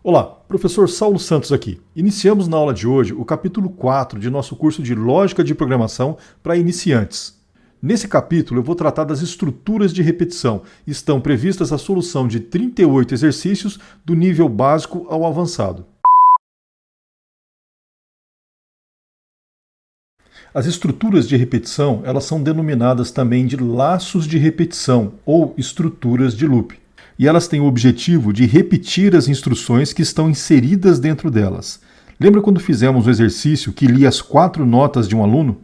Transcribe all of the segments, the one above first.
Olá, professor Saulo Santos aqui. Iniciamos na aula de hoje o capítulo 4 de nosso curso de Lógica de Programação para Iniciantes. Nesse capítulo eu vou tratar das estruturas de repetição. Estão previstas a solução de 38 exercícios do nível básico ao avançado. As estruturas de repetição, elas são denominadas também de laços de repetição ou estruturas de loop. E elas têm o objetivo de repetir as instruções que estão inseridas dentro delas. Lembra quando fizemos um exercício que lia as 4 notas de um aluno?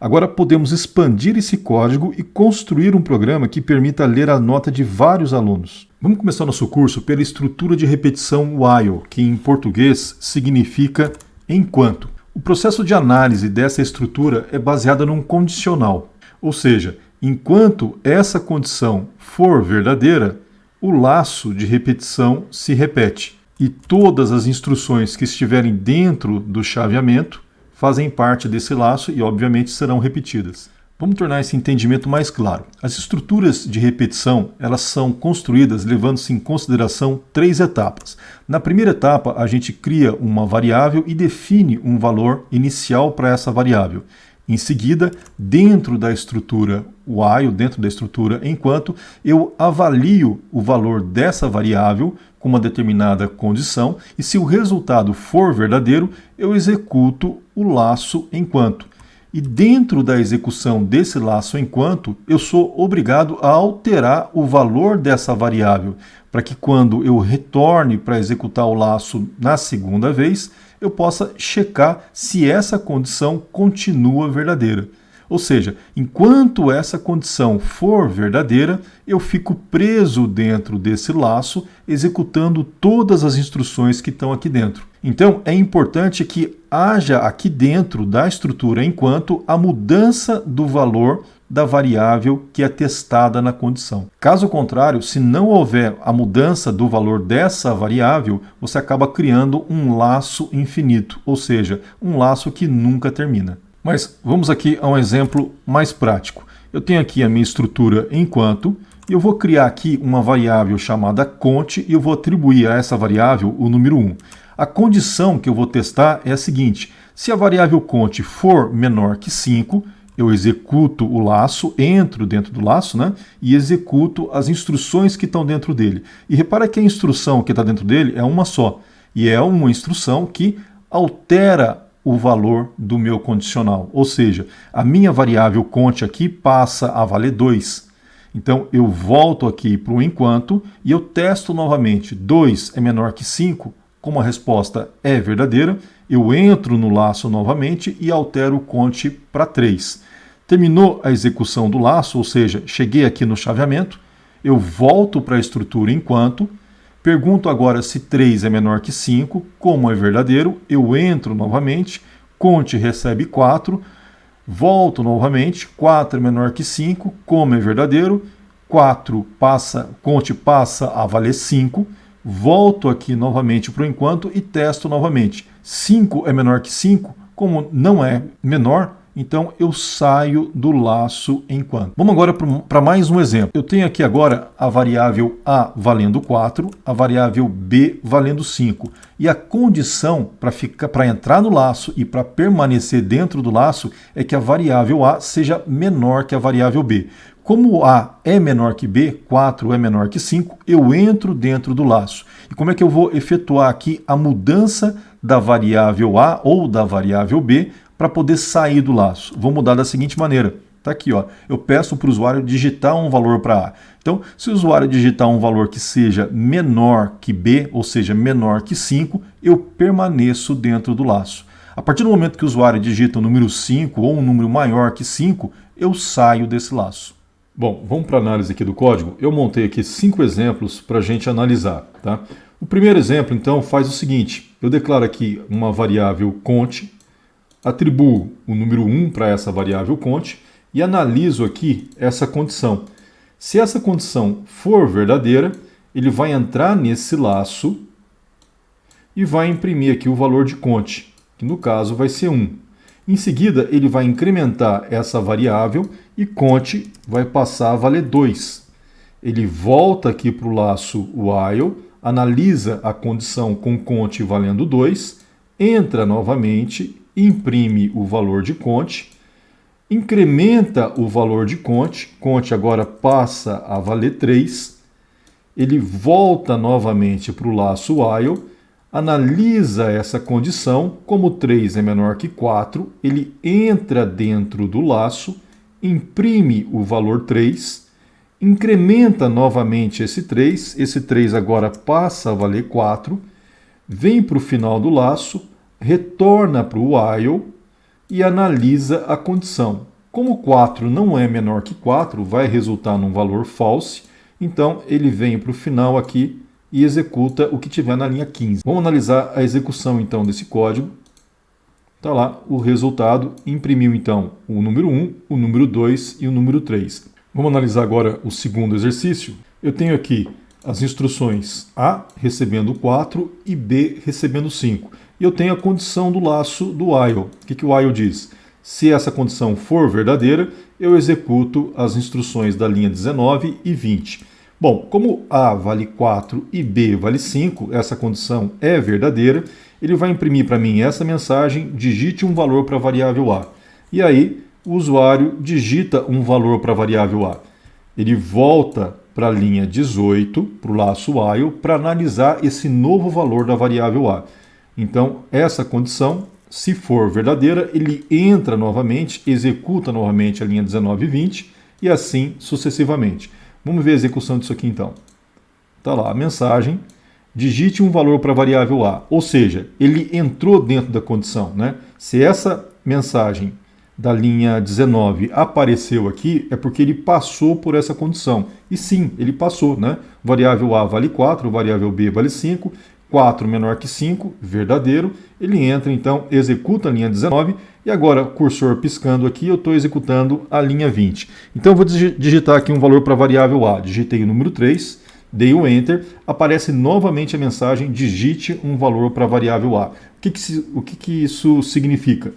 Agora podemos expandir esse código e construir um programa que permita ler a nota de vários alunos. Vamos começar nosso curso pela estrutura de repetição while, que em português significa enquanto. O processo de análise dessa estrutura é baseado num condicional, ou seja, enquanto essa condição for verdadeira, o laço de repetição se repete e todas as instruções que estiverem dentro do chaveamento fazem parte desse laço e, obviamente, serão repetidas. Vamos tornar esse entendimento mais claro. As estruturas de repetição, elas são construídas levando-se em consideração 3 etapas. Na primeira etapa, a gente cria uma variável e define um valor inicial para essa variável. Em seguida, dentro da estrutura while, dentro da estrutura enquanto, eu avalio o valor dessa variável com uma determinada condição e se o resultado for verdadeiro, eu executo o laço enquanto. E dentro da execução desse laço enquanto, eu sou obrigado a alterar o valor dessa variável, para que quando eu retorne para executar o laço na segunda vez, eu possa checar se essa condição continua verdadeira. Ou seja, enquanto essa condição for verdadeira, eu fico preso dentro desse laço, executando todas as instruções que estão aqui dentro. Então, é importante que haja aqui dentro da estrutura enquanto a mudança do valor da variável que é testada na condição. Caso contrário, se não houver a mudança do valor dessa variável, você acaba criando um laço infinito, ou seja, um laço que nunca termina. Mas vamos aqui a um exemplo mais prático. Eu tenho aqui a minha estrutura enquanto, e eu vou criar aqui uma variável chamada cont e eu vou atribuir a essa variável o número 1. A condição que eu vou testar é a seguinte: se a variável cont for menor que 5, eu executo o laço, entro dentro do laço, e executo as instruções que estão dentro dele. E repara que a instrução que está dentro dele é uma só, e é uma instrução que altera o valor do meu condicional. Ou seja, a minha variável cont aqui passa a valer 2. Então eu volto aqui para o enquanto e eu testo novamente. 2 é menor que 5, como a resposta é verdadeira, eu entro no laço novamente e altero o cont para 3. Terminou a execução do laço, ou seja, cheguei aqui no chaveamento, eu volto para a estrutura enquanto, pergunto agora se 3 é menor que 5, como é verdadeiro, eu entro novamente, cont recebe 4, volto novamente, 4 é menor que 5, como é verdadeiro, cont passa a valer 5, volto aqui novamente para o enquanto e testo novamente. 5 é menor que 5, como não é menor, então eu saio do laço enquanto. Vamos agora para mais um exemplo. Eu tenho aqui agora a variável A valendo 4, a variável B valendo 5. E a condição para entrar no laço e para permanecer dentro do laço é que a variável A seja menor que a variável B. Como A é menor que B, 4 é menor que 5, eu entro dentro do laço. E como é que eu vou efetuar aqui a mudança da variável A ou da variável B para poder sair do laço? Vou mudar da seguinte maneira. Está aqui, ó. Eu peço para o usuário digitar um valor para A. Então, se o usuário digitar um valor que seja menor que B, ou seja, menor que 5, eu permaneço dentro do laço. A partir do momento que o usuário digita o número 5 ou um número maior que 5, eu saio desse laço. Bom, vamos para a análise aqui do código. Eu montei aqui 5 exemplos para a gente analisar. Tá? O primeiro exemplo, então, faz o seguinte. Eu declaro aqui uma variável cont, atribuo o número 1 para essa variável cont e analiso aqui essa condição. Se essa condição for verdadeira, ele vai entrar nesse laço e vai imprimir aqui o valor de cont, que no caso vai ser 1. Em seguida, ele vai incrementar essa variável e cont vai passar a valer 2. Ele volta aqui para o laço while, analisa a condição com conte valendo 2, entra novamente, imprime o valor de conte, incrementa o valor de conte, conte agora passa a valer 3, ele volta novamente para o laço while, analisa essa condição, como 3 é menor que 4, ele entra dentro do laço, imprime o valor 3, incrementa novamente esse 3 agora passa a valer 4, vem para o final do laço, retorna para o while e analisa a condição. Como 4 não é menor que 4, vai resultar num valor false, então ele vem para o final aqui e executa o que tiver na linha 15. Vamos analisar a execução então desse código. Está lá o resultado, imprimiu então o número 1, o número 2 e o número 3. Vamos analisar agora o segundo exercício. Eu tenho aqui as instruções A recebendo 4 e B recebendo 5. E eu tenho a condição do laço do while. O que o while diz? Se essa condição for verdadeira, eu executo as instruções da linha 19 e 20. Bom, como A vale 4 e B vale 5, essa condição é verdadeira, ele vai imprimir para mim essa mensagem, digite um valor para a variável A. E aí, o usuário digita um valor para a variável A. Ele volta para a linha 18, para o laço while, para analisar esse novo valor da variável A. Então, essa condição, se for verdadeira, ele entra novamente, executa novamente a linha 19 e 20 e assim sucessivamente. Vamos ver a execução disso aqui então. Está lá a mensagem, digite um valor para a variável A, ou seja, ele entrou dentro da condição, né? Se essa mensagem da linha 19 apareceu aqui, é porque ele passou por essa condição. E sim, ele passou, né? Variável A vale 4, variável B vale 5, 4 menor que 5, verdadeiro. Ele entra, então, executa a linha 19 e agora, cursor piscando aqui, eu estou executando a linha 20. Então, eu vou digitar aqui um valor para a variável A. Digitei o número 3, dei o Enter, aparece novamente a mensagem, digite um valor para a variável A. O que isso significa?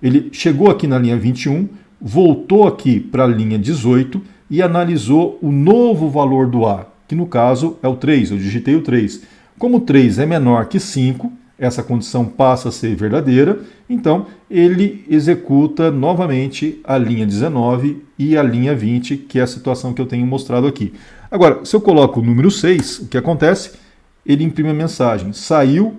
Ele chegou aqui na linha 21, voltou aqui para a linha 18 e analisou o novo valor do A, que no caso é o 3, eu digitei o 3. Como 3 é menor que 5, essa condição passa a ser verdadeira, então ele executa novamente a linha 19 e a linha 20, que é a situação que eu tenho mostrado aqui. Agora, se eu coloco o número 6, o que acontece? Ele imprime a mensagem, saiu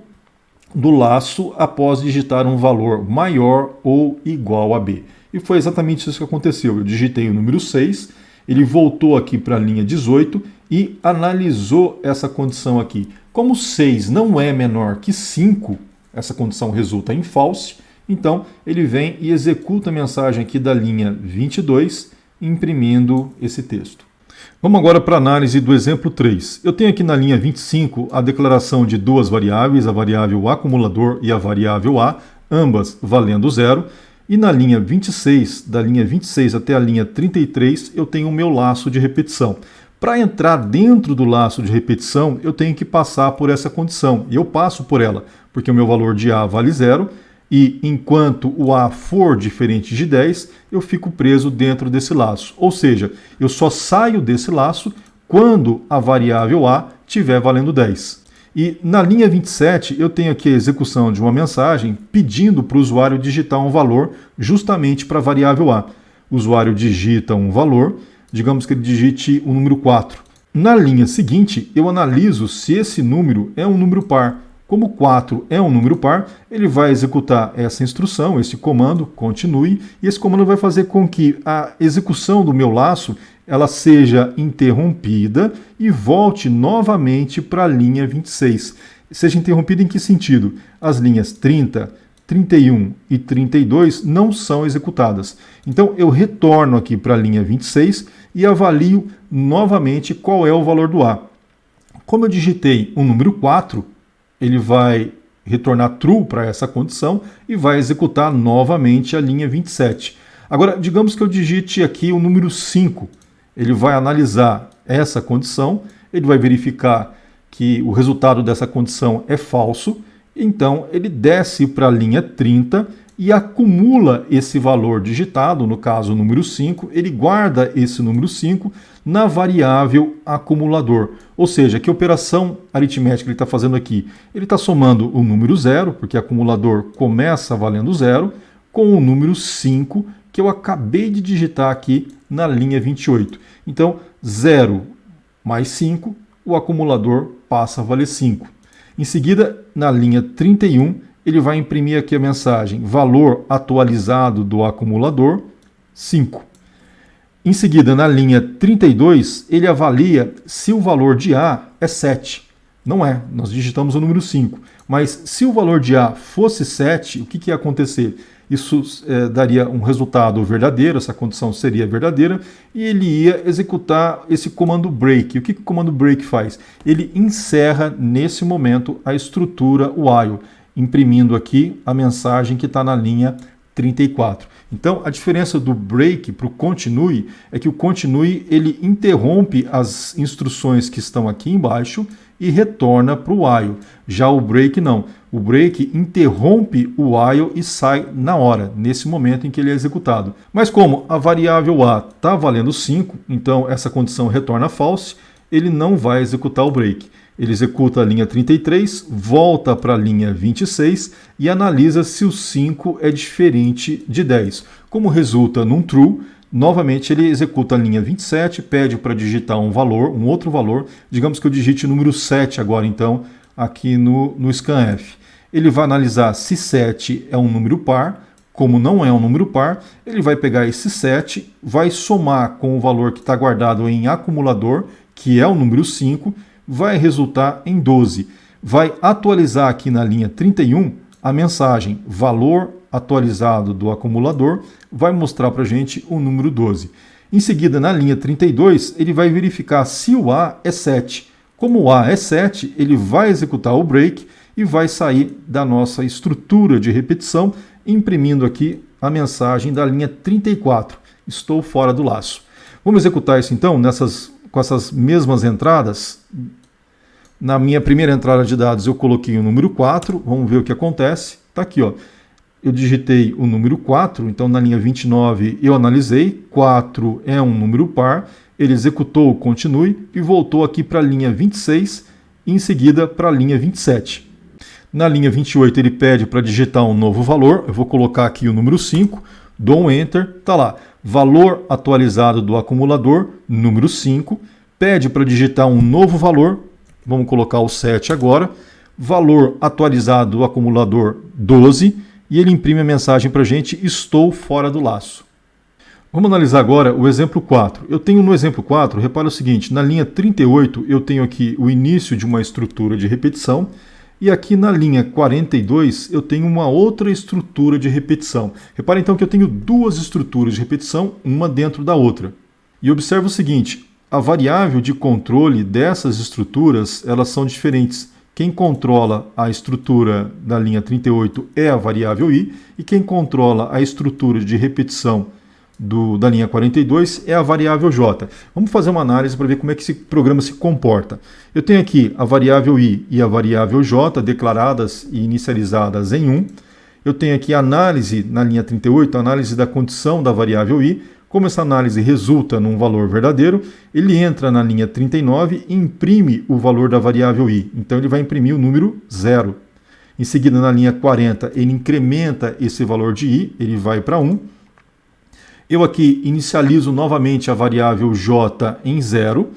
do laço após digitar um valor maior ou igual a B. E foi exatamente isso que aconteceu. Eu digitei o número 6, ele voltou aqui para a linha 18 e analisou essa condição aqui. Como 6 não é menor que 5, essa condição resulta em false, então ele vem e executa a mensagem aqui da linha 22, imprimindo esse texto. Vamos agora para a análise do exemplo 3. Eu tenho aqui na linha 25 a declaração de duas variáveis, a variável acumulador e a variável A, ambas valendo 0. E na linha 26, da linha 26 até a linha 33, eu tenho o meu laço de repetição. Para entrar dentro do laço de repetição, eu tenho que passar por essa condição. E eu passo por ela, porque o meu valor de A vale 0. E enquanto o A for diferente de 10, eu fico preso dentro desse laço. Ou seja, eu só saio desse laço quando a variável A estiver valendo 10. E na linha 27, eu tenho aqui a execução de uma mensagem pedindo para o usuário digitar um valor justamente para a variável A. O usuário digita um valor, digamos que ele digite o número 4. Na linha seguinte, eu analiso se esse número é um número par. Como 4 é um número par, ele vai executar essa instrução, esse comando, continue, e esse comando vai fazer com que a execução do meu laço ela seja interrompida e volte novamente para a linha 26. Seja interrompida em que sentido? As linhas 30, 31 e 32 não são executadas. Então eu retorno aqui para a linha 26 e avalio novamente qual é o valor do A. Como eu digitei o número 4, ele vai retornar true para essa condição e vai executar novamente a linha 27. Agora, digamos que eu digite aqui o número 5. Ele vai analisar essa condição, ele vai verificar que o resultado dessa condição é falso, então ele desce para a linha 30 e acumula esse valor digitado, no caso o número 5, ele guarda esse número 5 na variável acumulador. Ou seja, que operação aritmética ele está fazendo aqui? Ele está somando o número 0, porque acumulador começa valendo 0, com o número 5, que eu acabei de digitar aqui na linha 28. Então, 0 mais 5, o acumulador passa a valer 5. Em seguida, na linha 31, ele vai imprimir aqui a mensagem valor atualizado do acumulador, 5. Em seguida, na linha 32, ele avalia se o valor de A é 7. Não é, nós digitamos o número 5. Mas se o valor de A fosse 7, o que ia acontecer? Isso daria um resultado verdadeiro, essa condição seria verdadeira, e ele ia executar esse comando break. O que o comando break faz? Ele encerra, nesse momento, a estrutura while, imprimindo aqui a mensagem que está na linha 34. Então, a diferença do break para o continue é que o continue ele interrompe as instruções que estão aqui embaixo e retorna para o while. Já o break não. O break interrompe o while e sai na hora, nesse momento em que ele é executado. Mas como a variável A está valendo 5, então essa condição retorna false, ele não vai executar o break. Ele executa a linha 33, volta para a linha 26 e analisa se o 5 é diferente de 10. Como resulta num true, novamente ele executa a linha 27, pede para digitar um valor, um outro valor. Digamos que eu digite o número 7 agora, então, aqui no scanf. Ele vai analisar se 7 é um número par. Como não é um número par, ele vai pegar esse 7, vai somar com o valor que está guardado em acumulador, que é o número 5, vai resultar em 12. Vai atualizar aqui na linha 31 a mensagem valor atualizado do acumulador, vai mostrar para a gente o número 12. Em seguida, na linha 32, ele vai verificar se o A é 7. Como o A é 7, ele vai executar o break e vai sair da nossa estrutura de repetição, imprimindo aqui a mensagem da linha 34. Estou fora do laço. Vamos executar isso então com essas mesmas entradas. Na minha primeira entrada de dados eu coloquei o número 4, vamos ver o que acontece. Está aqui, ó. Eu digitei o número 4, então na linha 29 eu analisei, 4 é um número par, ele executou o continue e voltou aqui para a linha 26 e em seguida para a linha 27. Na linha 28 ele pede para digitar um novo valor, eu vou colocar aqui o número 5, dou um Enter, está lá, valor atualizado do acumulador, número 5, pede para digitar um novo valor, vamos colocar o 7 agora, valor atualizado do acumulador 12, e ele imprime a mensagem para a gente, estou fora do laço. Vamos analisar agora o exemplo 4. Eu tenho no exemplo 4, repara o seguinte, na linha 38 eu tenho aqui o início de uma estrutura de repetição, e aqui na linha 42 eu tenho uma outra estrutura de repetição. Repara então que eu tenho duas estruturas de repetição, uma dentro da outra. E observa o seguinte, a variável de controle dessas estruturas, elas são diferentes. Quem controla a estrutura da linha 38 é a variável i, e quem controla a estrutura de repetição da linha 42 é a variável j. Vamos fazer uma análise para ver como é que esse programa se comporta. Eu tenho aqui a variável i e a variável j declaradas e inicializadas em 1. Eu tenho aqui a análise na linha 38, a análise da condição da variável i. Como essa análise resulta num valor verdadeiro, ele entra na linha 39 e imprime o valor da variável i. Então ele vai imprimir o número 0. Em seguida, na linha 40, ele incrementa esse valor de i, ele vai para 1. Eu aqui inicializo novamente a variável j em 0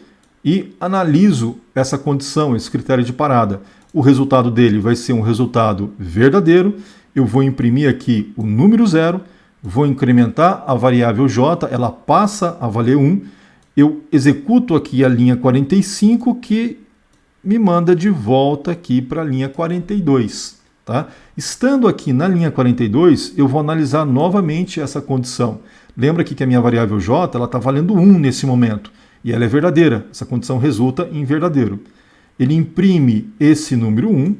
e analiso essa condição, esse critério de parada. O resultado dele vai ser um resultado verdadeiro. Eu vou imprimir aqui o número 0, vou incrementar a variável j, ela passa a valer 1. Eu executo aqui a linha 45, que me manda de volta aqui para a linha 42. Tá? Estando aqui na linha 42, eu vou analisar novamente essa condição. Lembra aqui que a minha variável j está valendo 1 nesse momento, e ela é verdadeira. Essa condição resulta em verdadeiro. Ele imprime esse número 1,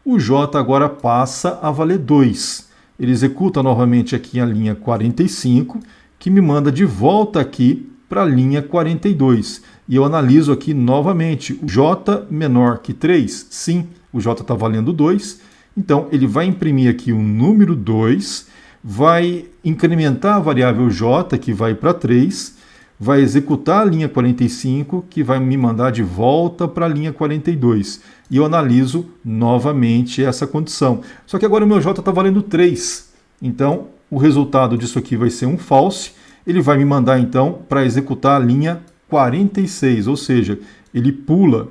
o j agora passa a valer 2. Ele executa novamente aqui a linha 45, que me manda de volta aqui para a linha 42. E eu analiso aqui novamente o j menor que 3. Sim, o j está valendo 2. Então, ele vai imprimir aqui o número 2. vai incrementar a variável j, que vai para 3, vai executar a linha 45, que vai me mandar de volta para a linha 42. E eu analiso novamente essa condição. Só que agora o meu j está valendo 3. Então, o resultado disso aqui vai ser um false. Ele vai me mandar, então, para executar a linha 46, ou seja, ele pula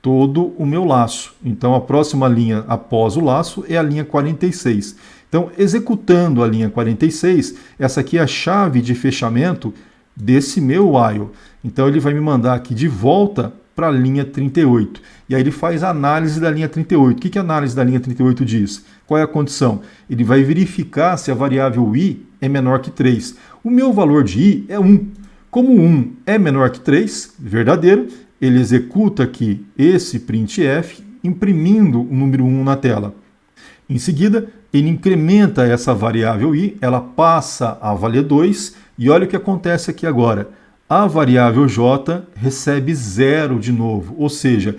todo o meu laço. Então, a próxima linha após o laço é a linha 46. Então, executando a linha 46, essa aqui é a chave de fechamento desse meu while. Então, ele vai me mandar aqui de volta para a linha 38. E aí ele faz a análise da linha 38. O que a análise da linha 38 diz? Qual é a condição? Ele vai verificar se a variável i é menor que 3. O meu valor de i é 1. Como 1 é menor que 3, verdadeiro, ele executa aqui esse printf, imprimindo o número 1 na tela. Em seguida, ele incrementa essa variável i, ela passa a valer 2, e olha o que acontece aqui agora. A variável j recebe 0 de novo, ou seja,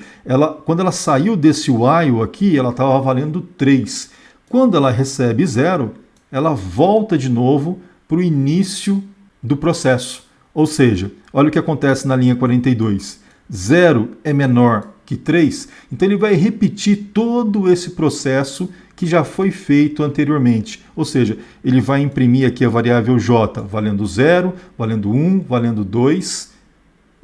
quando ela saiu desse while aqui, ela estava valendo 3. Quando ela recebe 0, ela volta de novo para o início do processo. Ou seja, olha o que acontece na linha 42. 0 é menor que 3, então ele vai repetir todo esse processo que já foi feito anteriormente. Ou seja, ele vai imprimir aqui a variável j valendo 0, valendo 1, valendo 2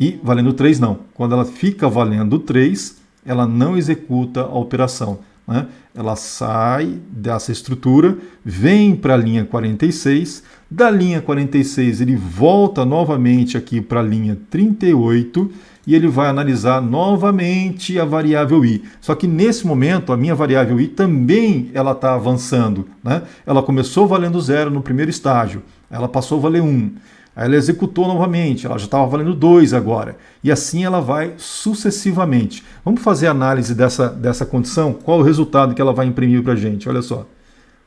e valendo 3 não. Quando ela fica valendo 3, ela não executa a operação, né? Ela sai dessa estrutura, vem para a linha 46, da linha 46 ele volta novamente aqui para a linha 38 e ele vai analisar novamente a variável i. Só que nesse momento a minha variável i também ela está avançando, né? Ela começou valendo 0 no primeiro estágio, ela passou a valer 1. Aí ela executou novamente, ela já estava valendo 2 agora. E assim ela vai sucessivamente. Vamos fazer a análise dessa condição? Qual o resultado que ela vai imprimir para a gente? Olha só.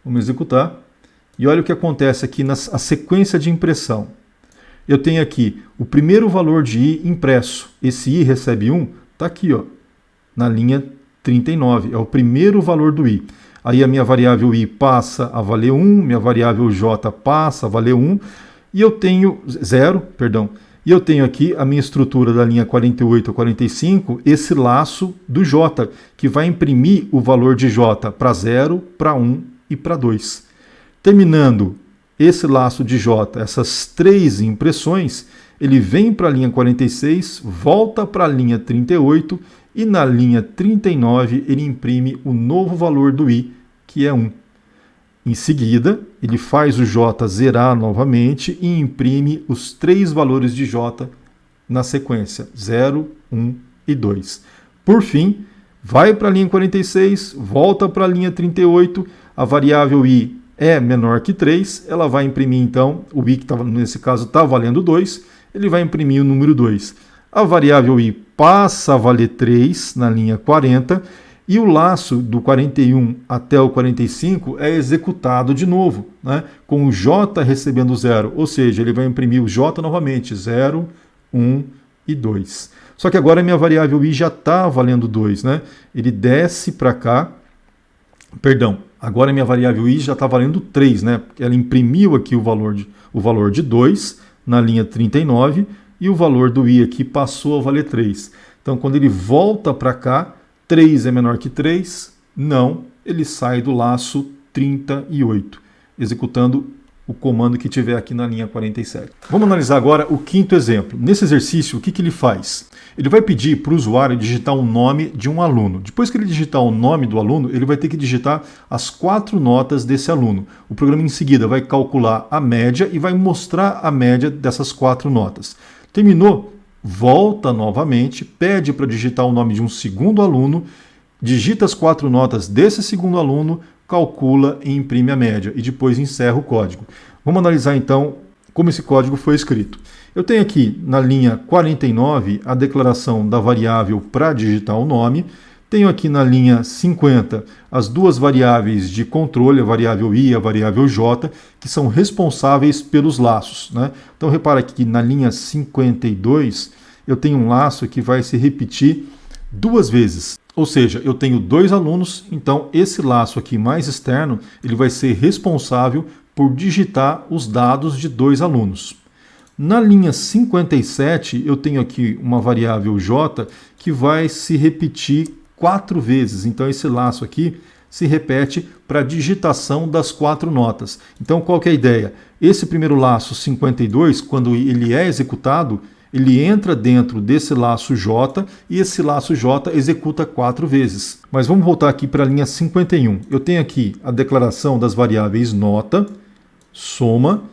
Vamos executar. E olha o que acontece aqui na sequência de impressão. Eu tenho aqui o primeiro valor de i impresso. Esse i recebe 1, está aqui, ó, na linha 39. É o primeiro valor do i. Aí a minha variável i passa a valer 1, minha variável j passa a valer 1. E eu tenho 0, perdão, e eu tenho aqui a minha estrutura da linha 48 a 45, esse laço do j, que vai imprimir o valor de j para 0, para 1 e para 2. Terminando esse laço de j, essas 3 impressões, ele vem para a linha 46, volta para a linha 38 e na linha 39 ele imprime o novo valor do i, que é 1. Em seguida, ele faz o j zerar novamente e imprime os 3 valores de j na sequência, 0, 1 e 2. Por fim, vai para a linha 46, volta para a linha 38, a variável i é menor que 3, ela vai imprimir então, o i que nesse caso está valendo 2, ele vai imprimir o número 2. A variável i passa a valer 3 na linha 40, e o laço do 41 até o 45 é executado de novo, né? Com o j recebendo 0, ou seja, ele vai imprimir o j novamente, 0, 1 e 2. Só que agora a minha variável i já está valendo 2, né? Ele desce para cá, perdão, agora a minha variável i já está valendo 3, né? Porque ela imprimiu aqui o valor de 2 na linha 39 e o valor do i aqui passou a valer 3. Então, quando ele volta para cá, 3 é menor que 3? Não, ele sai do laço 38, executando o comando que tiver aqui na linha 47. Vamos analisar agora o quinto exemplo. Nesse exercício, o que ele faz? Ele vai pedir para o usuário digitar o nome de um aluno. Depois que ele digitar o nome do aluno, ele vai ter que digitar as 4 notas desse aluno. O programa em seguida vai calcular a média e vai mostrar a média dessas 4 notas. Terminou? Volta novamente, pede para digitar o nome de um segundo aluno, digita as 4 notas desse segundo aluno, calcula e imprime a média e depois encerra o código. Vamos analisar então como esse código foi escrito. Eu tenho aqui na linha 49 a declaração da variável para digitar o nome, tenho aqui na linha 50 as 2 variáveis de controle, a variável i e a variável j, que são responsáveis pelos laços, né? Então repara aqui que na linha 52 eu tenho um laço que vai se repetir 2 vezes. Ou seja, eu tenho 2 alunos, então esse laço aqui mais externo, ele vai ser responsável por digitar os dados de 2 alunos. Na linha 57, eu tenho aqui uma variável j que vai se repetir 4 vezes. Então esse laço aqui se repete para a digitação das 4 notas. Então qual que é a ideia? Esse primeiro laço 52, quando ele é executado, ele entra dentro desse laço J e esse laço J executa 4 vezes. Mas vamos voltar aqui para a linha 51. Eu tenho aqui a declaração das variáveis nota, soma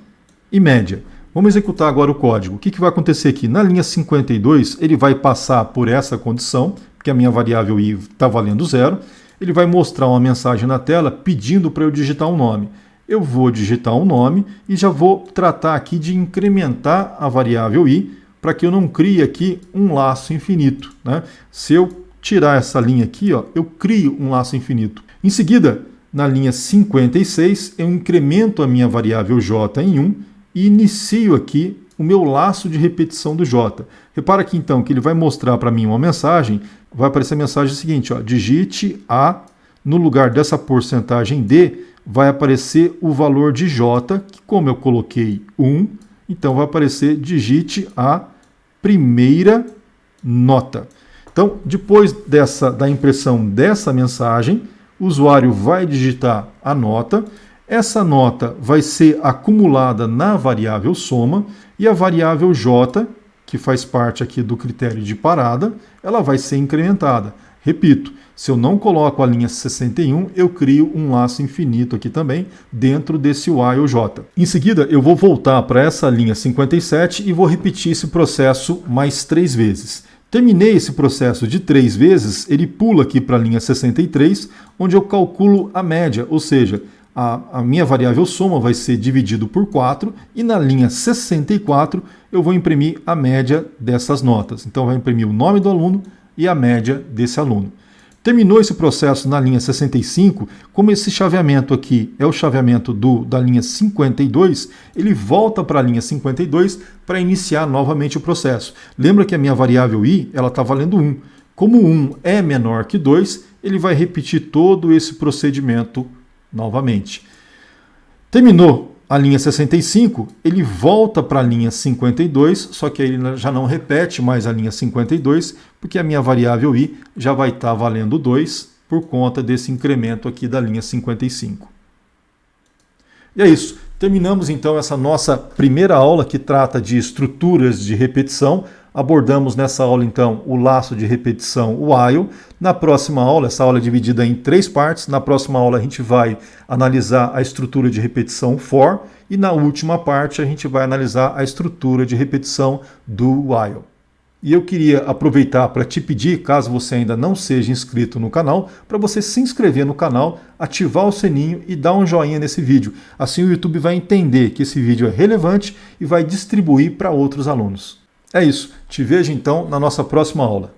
e média. Vamos executar agora o código. O que vai acontecer aqui? Na linha 52, ele vai passar por essa condição, porque a minha variável i está valendo 0. Ele vai mostrar uma mensagem na tela pedindo para eu digitar um nome. Eu vou digitar um nome e já vou tratar aqui de incrementar a variável i para que eu não crie aqui um laço infinito, né? Se eu tirar essa linha aqui, ó, eu crio um laço infinito. Em seguida, na linha 56, eu incremento a minha variável j em 1 e inicio aqui o meu laço de repetição do j. Repara aqui então que ele vai mostrar para mim uma mensagem, vai aparecer a mensagem seguinte, ó, digite A, no lugar dessa porcentagem D, vai aparecer o valor de j, que como eu coloquei 1, então vai aparecer digite a primeira nota. Então, depois da impressão dessa mensagem, o usuário vai digitar a nota, essa nota vai ser acumulada na variável soma e a variável j, que faz parte aqui do critério de parada, ela vai ser incrementada. Repito, se eu não coloco a linha 61, eu crio um laço infinito aqui também dentro desse while j. Em seguida, eu vou voltar para essa linha 57 e vou repetir esse processo mais 3 vezes. Terminei esse processo de 3 vezes, ele pula aqui para a linha 63, onde eu calculo a média, ou seja, a minha variável soma vai ser dividido por 4 e na linha 64 eu vou imprimir a média dessas notas. Então vai imprimir o nome do aluno e a média desse aluno. Terminou esse processo na linha 65, como esse chaveamento aqui é o chaveamento da linha 52, ele volta para a linha 52 para iniciar novamente o processo. Lembra que a minha variável i está valendo 1. Como 1 é menor que 2, ele vai repetir todo esse procedimento novamente. Terminou a linha 65, ele volta para a linha 52, só que aí ele já não repete mais a linha 52, porque a minha variável i já vai estar valendo 2 por conta desse incremento aqui da linha 55. E é isso. Terminamos então essa nossa primeira aula que trata de estruturas de repetição. Abordamos nessa aula, então, o laço de repetição, o while. Na próxima aula, essa aula é dividida em 3 partes. Na próxima aula, a gente vai analisar a estrutura de repetição for. E na última parte, a gente vai analisar a estrutura de repetição do while. E eu queria aproveitar para te pedir, caso você ainda não seja inscrito no canal, para você se inscrever no canal, ativar o sininho e dar um joinha nesse vídeo. Assim o YouTube vai entender que esse vídeo é relevante e vai distribuir para outros alunos. É isso. Te vejo então na nossa próxima aula.